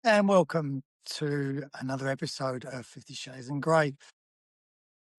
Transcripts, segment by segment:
And welcome to another episode of 50 Shades in Grey,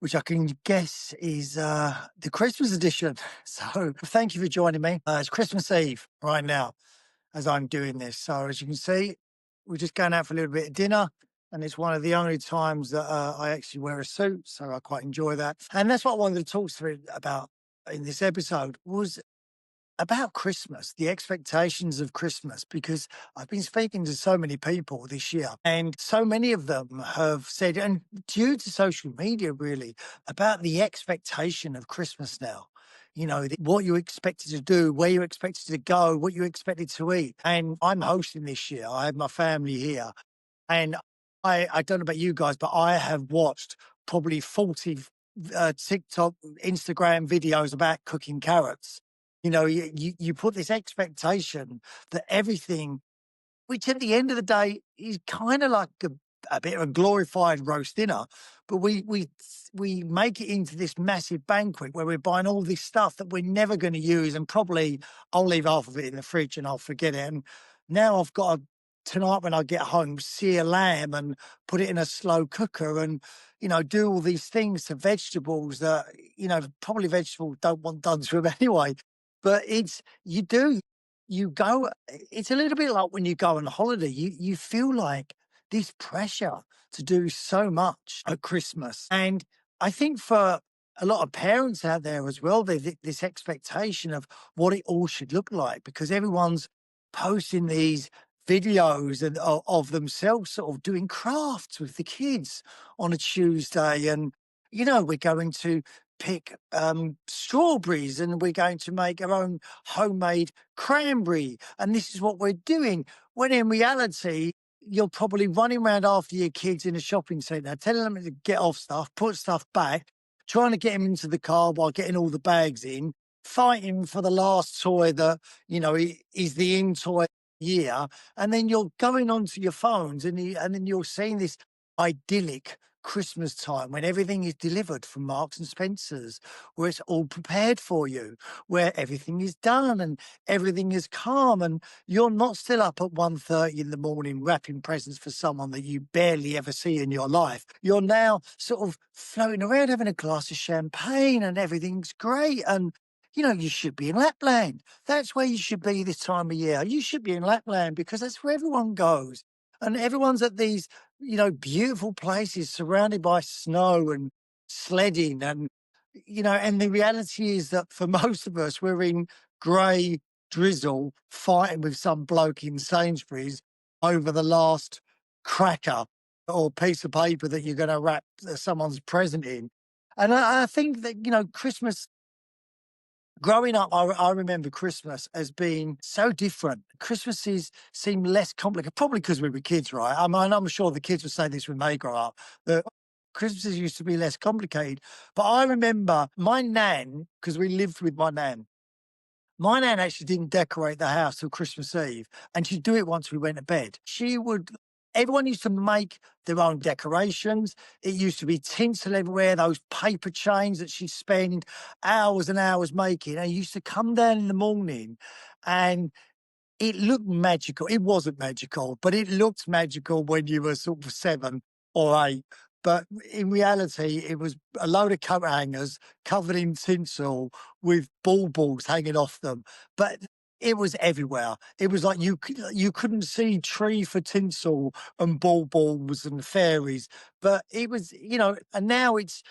which I can guess is the Christmas edition. So thank you for joining me. It's Christmas Eve right now as I'm doing this. So as you can see, we're just going out for a little bit of dinner. And it's one of the only times that I actually wear a suit. So I quite enjoy that. And that's what I wanted to talk to you about in this episode was about Christmas, the expectations of Christmas, because I've been speaking to so many people this year, and so many of them have said, and due to social media, really, about the expectation of Christmas now. What you expected to do, where you expected to go, what you expected to eat. And I'm hosting this year. I have my family here. And I don't know about you guys, but I have watched probably 40 TikTok, Instagram videos about cooking carrots. You put this expectation that everything, which at the end of the day is kind of like a bit of a glorified roast dinner, but we make it into this massive banquet where we're buying all this stuff that we're never going to use, and probably I'll leave half of it in the fridge and I'll forget it. And now I've got to, tonight when I get home, sear lamb and put it in a slow cooker and do all these things to vegetables that probably vegetables don't want done to them anyway. But you go, it's a little bit like when you go on holiday, you feel like this pressure to do so much at Christmas. And I think for a lot of parents out there as well, there's this expectation of what it all should look like because everyone's posting these videos of themselves sort of doing crafts with the kids on a Tuesday. And, we're going to pick strawberries and we're going to make our own homemade cranberry. And this is what we're doing. When in reality, you're probably running around after your kids in a shopping centre, telling them to get off stuff, put stuff back, trying to get them into the car while getting all the bags in, fighting for the last toy that, is the in toy year. And then you're going onto your phones and then you're seeing this idyllic Christmas time when everything is delivered from Marks and Spencer's, where it's all prepared for you, where everything is done and everything is calm, and you're not still up at 1:30 in the morning wrapping presents for someone that you barely ever see in your life. You're now sort of floating around having a glass of champagne and everything's great. And you should be in Lapland. That's where you should be this time of year. You should be in Lapland because that's where everyone goes. And everyone's at these beautiful places surrounded by snow and sledding. And, and the reality is that for most of us, we're in grey drizzle fighting with some bloke in Sainsbury's over the last cracker or piece of paper that you're going to wrap someone's present in. And I think that, Christmas growing up, I remember Christmas as being so different. Christmases seem less complicated, probably because we were kids, right? I mean, I'm sure the kids would say this when they grow up, that Christmases used to be less complicated. But I remember my nan, because we lived with my nan actually didn't decorate the house till Christmas Eve, and she'd do it once we went to bed. Everyone used to make their own decorations. It used to be tinsel everywhere, those paper chains that she'd spend hours and hours making. And used to come down in the morning and it looked magical. It wasn't magical, but it looked magical when you were sort of 7 or 8. But in reality, it was a load of coat hangers covered in tinsel with baubles hanging off them. But it was everywhere. It was like you couldn't see tree for tinsel and baubles and fairies. But it was, and now it's,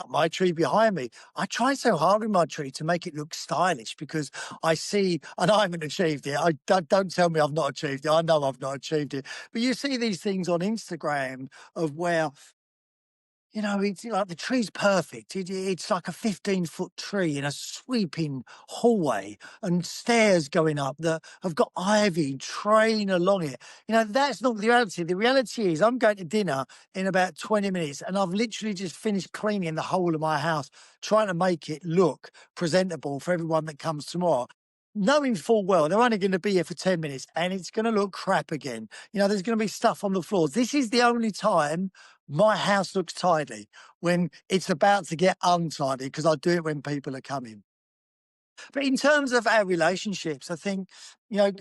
my tree behind me. I try so hard with my tree to make it look stylish because I see, and I haven't achieved it. Don't tell me I've not achieved it. I know I've not achieved it. But you see these things on Instagram of where it's like the tree's perfect. It's like a 15-foot tree in a sweeping hallway and stairs going up that have got ivy train along it. That's not the reality. The reality is I'm going to dinner in about 20 minutes and I've literally just finished cleaning the whole of my house, trying to make it look presentable for everyone that comes tomorrow. Knowing full well they're only going to be here for 10 minutes and it's going to look crap again. There's going to be stuff on the floors. This is the only time my house looks tidy, when it's about to get untidy, because I do it when people are coming. But in terms of our relationships, I think, you know,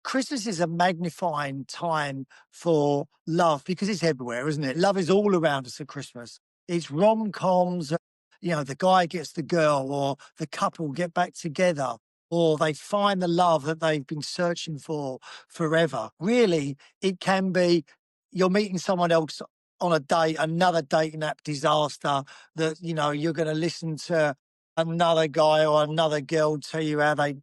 Christmas is a magnifying time for love because it's everywhere, isn't it? Love is all around us at Christmas. It's rom-coms, the guy gets the girl, or the couple get back together, or they find the love that they've been searching for forever. Really, it can be you're meeting someone else on a date, another dating app disaster that, you're going to listen to another guy or another girl tell you how they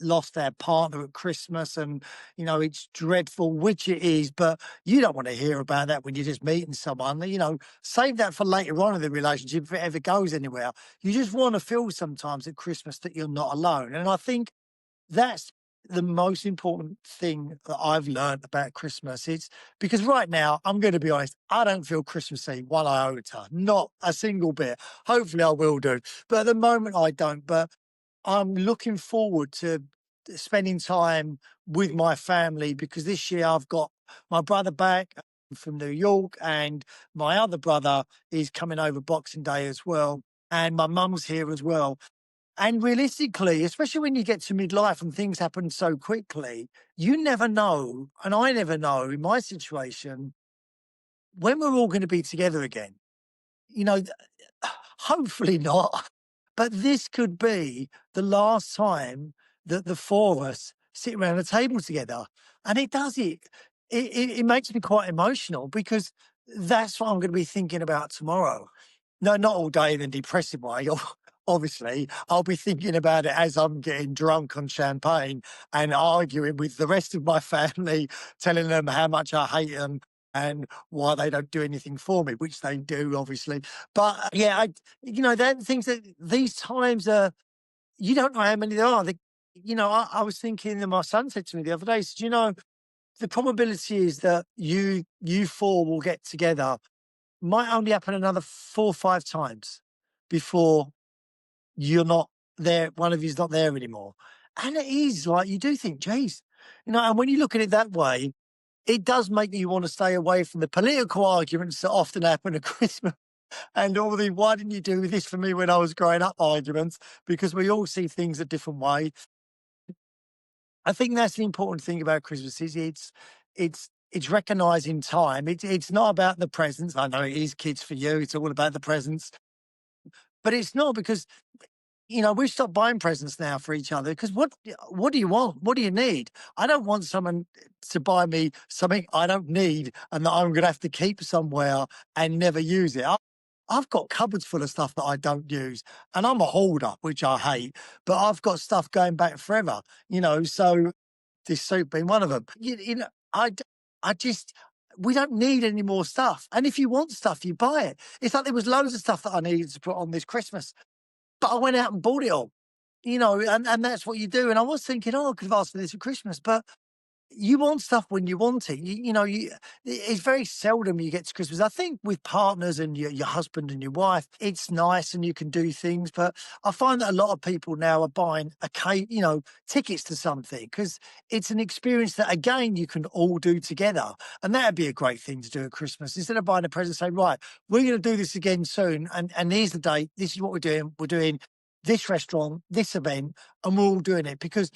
lost their partner at Christmas, and it's dreadful, which it is, but you don't want to hear about that when you're just meeting someone. Save that for later on in the relationship if it ever goes anywhere. You just want to feel sometimes at Christmas that you're not alone, and I think that's the most important thing that I've learned about Christmas. It's because right now, I'm going to be honest, I don't feel Christmassy one iota, not a single bit. Hopefully I will do, but at the moment I don't. But I'm looking forward to spending time with my family because this year I've got my brother back from New York, and my other brother is coming over Boxing Day as well. And my mum's here as well. And realistically, especially when you get to midlife and things happen so quickly, you never know. And I never know in my situation when we're all going to be together again. You know, th- Hopefully not. But this could be the last time that the four of us sit around a table together. And it does it makes me quite emotional because that's what I'm going to be thinking about tomorrow. No, not all day in a depressive way. Obviously, I'll be thinking about it as I'm getting drunk on champagne and arguing with the rest of my family, telling them how much I hate them and why they don't do anything for me, which they do, obviously. But yeah, they're the things that these times are, you don't know how many there are. I was thinking, and my son said to me the other day, he said, the probability is that you four will get together might only happen another 4 or 5 times before you're not there, one of you's not there anymore. And it is like you do think, geez, and when you look at it that way, it does make you want to stay away from the political arguments that often happen at Christmas and all the why didn't you do this for me when I was growing up arguments, because we all see things a different way. I think that's the important thing about Christmas is it's recognizing time. It's not about the presents. I know it is kids for you. It's all about the presents, but it's not because we've stopped buying presents now for each other because what do you want? What do you need? I don't want someone to buy me something I don't need and that I'm going to have to keep somewhere and never use it. I've got cupboards full of stuff that I don't use, and I'm a hoarder, which I hate. But I've got stuff going back forever, So this suit being one of them. I just we don't need any more stuff. And if you want stuff, you buy it. It's like there was loads of stuff that I needed to put on this Christmas, but I went out and bought it all, and that's what you do. And I was thinking, oh, I could have asked for this for Christmas, but you want stuff when you want it. It's very seldom you get to Christmas. I think with partners and your husband and your wife, it's nice and you can do things. But I find that a lot of people now are buying tickets to something because it's an experience that again you can all do together, and that'd be a great thing to do at Christmas instead of buying a present. Say, right, we're going to do this again soon, and here's the date. This is what we're doing. We're doing this restaurant, this event, and we're all doing it because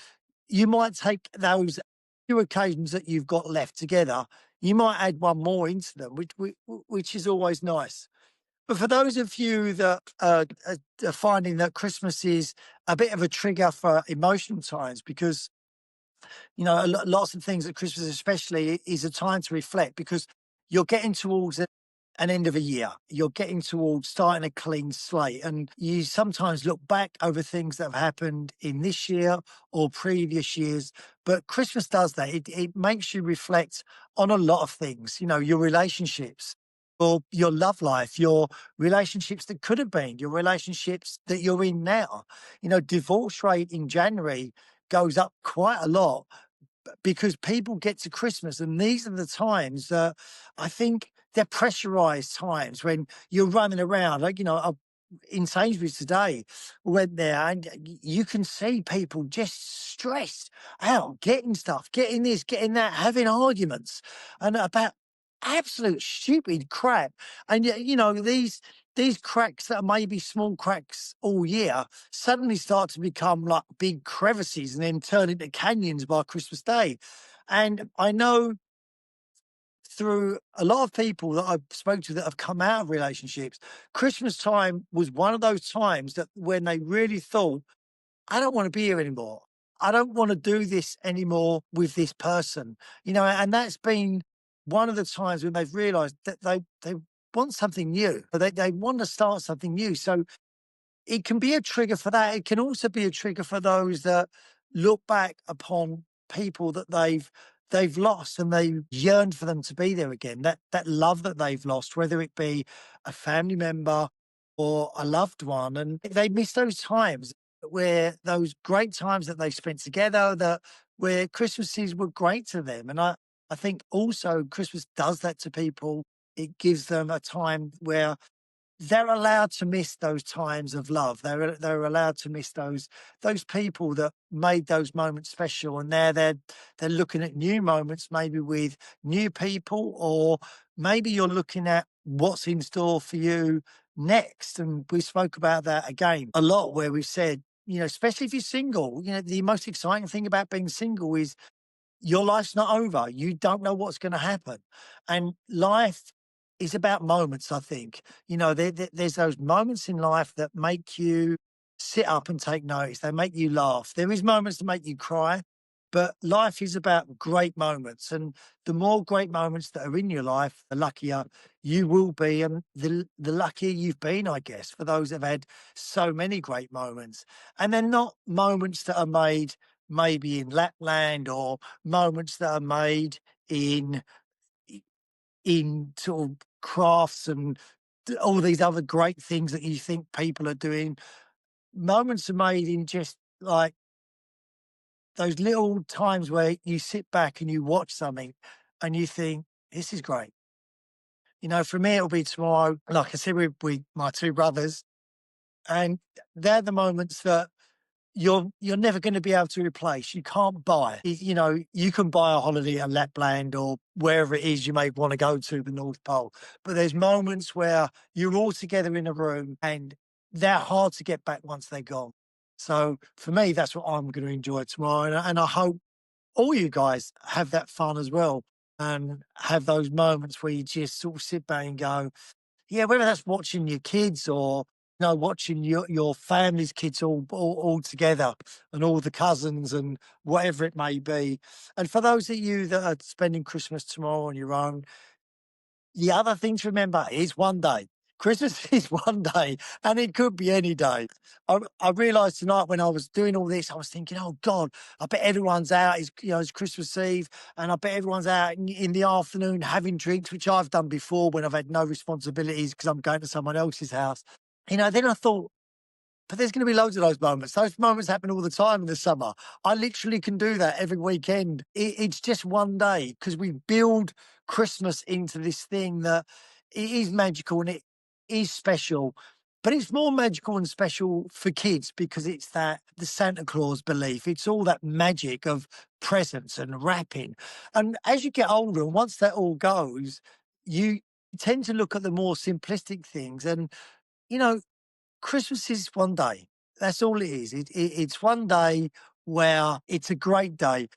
you might take those few occasions that you've got left together, you might add one more into them, which is always nice. But for those of you that are finding that Christmas is a bit of a trigger for emotional times, because lots of things at Christmas, especially, is a time to reflect because you're getting towards an end of a year. You're getting towards starting a clean slate, and you sometimes look back over things that have happened in this year or previous years. But Christmas does that. It makes you reflect on a lot of things. Your relationships, or your love life, your relationships that could have been, your relationships that you're in now. Divorce rate in January goes up quite a lot because people get to Christmas, and these are the times that I think they're pressurized times when you're running around. In Sainsbury's today, went there, and you can see people just stressed out, getting stuff, getting this, getting that, having arguments, and about absolute stupid crap. And these these cracks that are maybe small cracks all year suddenly start to become like big crevices and then turn into canyons by Christmas Day. And I know through a lot of people that I've spoken to that have come out of relationships, Christmas time was one of those times that when they really thought, I don't want to be here anymore. I don't want to do this anymore with this person. And that's been one of the times when they've realized that they want something new, but they want to start something new. So it can be a trigger for that. It can also be a trigger for those that look back upon people that they've lost and they yearn for them to be there again. That love that they've lost, whether it be a family member or a loved one, and they miss those times where those great times that they spent together, that where Christmases were great to them. And I think also Christmas does that to people. It gives them a time where they're allowed to miss those times of love. They're allowed to miss those people that made those moments special. And they're looking at new moments, maybe with new people, or maybe you're looking at what's in store for you next. And we spoke about that again a lot, where we've said, especially if you're single, the most exciting thing about being single is your life's not over. You don't know what's going to happen. And life is about moments, I think. There's those moments in life that make you sit up and take notice. They make you laugh. There is moments that make you cry, but life is about great moments. And the more great moments that are in your life, the luckier you will be. And the luckier you've been, I guess, for those that have had so many great moments. And they're not moments that are made maybe in Lapland, or moments that are made in in sort of crafts and all these other great things that you think people are doing. Moments are made in just like those little times where you sit back and you watch something and you think, this is great. For me, it'll be tomorrow. Like I said, with my two brothers, and they're the moments that you're never going to be able to replace. You can't buy. You can buy a holiday at Lapland or wherever it is you may want to go to, the North Pole. But there's moments where you're all together in a room and they're hard to get back once they're gone. So for me, that's what I'm going to enjoy tomorrow. And I hope all you guys have that fun as well and have those moments where you just sort of sit back and go, yeah, whether that's watching your kids or watching your family's kids all together and all the cousins and whatever it may be. And for those of you that are spending Christmas tomorrow on your own, the other thing to remember is one day. Christmas is one day, and it could be any day. I realised tonight when I was doing all this, I was thinking, oh God, I bet everyone's out. It's Christmas Eve, and I bet everyone's out in the afternoon having drinks, which I've done before when I've had no responsibilities because I'm going to someone else's house. Then I thought, but there's going to be loads of those moments. Those moments happen all the time in the summer. I literally can do that every weekend. It's just one day because we build Christmas into this thing that it is magical and it is special. But it's more magical and special for kids because it's the Santa Claus belief. It's all that magic of presents and wrapping. And as you get older, and once that all goes, you tend to look at the more simplistic things. And, you know, Christmas is one day. That's all it is. It's one day where it's a great day,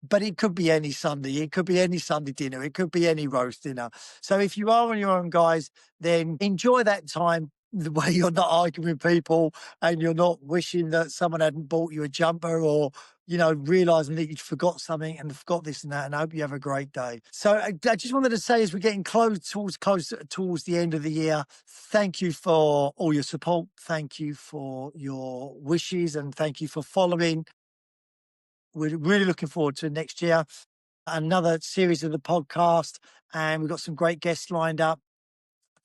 but it could be any Sunday. It could be any Sunday dinner. It could be any roast dinner. So if you are on your own, guys, then enjoy that time the way you're not arguing with people and you're not wishing that someone hadn't bought you a jumper or, realizing that you'd forgot something and forgot this and that. And I hope you have a great day. So I just wanted to say, as we're getting close towards the end of the year, thank you for all your support. Thank you for your wishes and thank you for following. We're really looking forward to next year, another series of the podcast, and we've got some great guests lined up.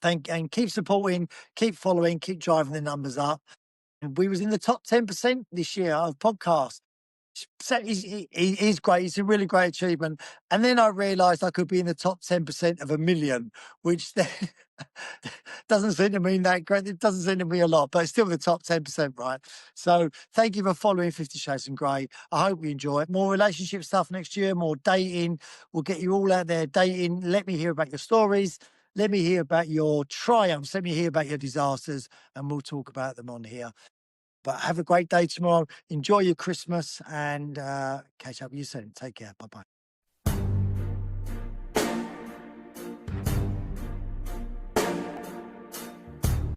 And keep supporting, keep following, keep driving the numbers up. And we was in the top 10% this year of podcasts. So he's great. It's a really great achievement. And then I realised I could be in the top 10% of a million, which then doesn't seem to mean that great. It doesn't seem to be a lot, but it's still the top 10%, right? So thank you for following 50 Shades of Grey. I hope you enjoy it. More relationship stuff next year, more dating. We'll get you all out there dating. Let me hear about your stories. Let me hear about your triumphs. Let me hear about your disasters, and we'll talk about them on here. But have a great day tomorrow. Enjoy your Christmas and catch up with you soon. Take care. Bye bye.